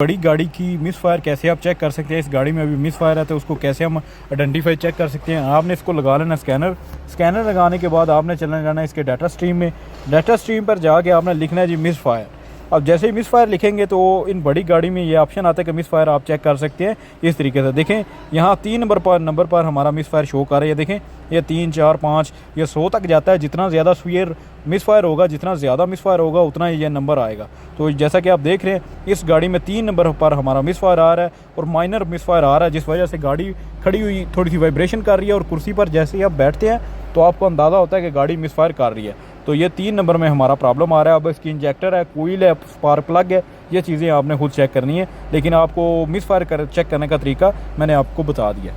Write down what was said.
बड़ी गाड़ी की मिस फायर कैसे आप चेक कर सकते हैं। इस गाड़ी में अभी मिस फायर है तो उसको कैसे हम आइडेंटिफाई चेक कर सकते हैं। आपने इसको लगा लेना स्कैनर लगाने के बाद आपने चलना जाना है इसके डाटा स्ट्रीम में। डाटा स्ट्रीम पर जाके आपने लिखना है जी मिस फायर। अब जैसे ही मिस फायर लिखेंगे तो इन बड़ी गाड़ी में ये ऑप्शन आता है कि मिस फायर आप चेक कर सकते हैं इस तरीके से। देखें यहाँ 3 नंबर पर हमारा मिस फायर शो कर रहा है। देखें ये 3 4 5 ये 100 तक जाता है। जितना ज़्यादा मिस फायर होगा, जितना ज़्यादा मिस फायर होगा उतना ही ये नंबर आएगा। तो जैसा कि आप देख रहे हैं इस गाड़ी में 3 नंबर पर हमारा मिस फायर आ रहा है और माइनर मिस फायर आ रहा है, जिस वजह से गाड़ी खड़ी हुई थोड़ी सी वाइब्रेशन कर रही है और कुर्सी पर जैसे ही आप बैठते हैं तो आपको अंदाज़ा होता है कि गाड़ी मिस फायर कर रही है। तो ये 3 नंबर में हमारा प्रॉब्लम आ रहा है। अब इसकी इंजेक्टर है, कोईल है, स्पार्क प्लग है, ये चीज़ें आपने खुद चेक करनी है। लेकिन आपको मिस फायर चेक करने का तरीका मैंने आपको बता दिया।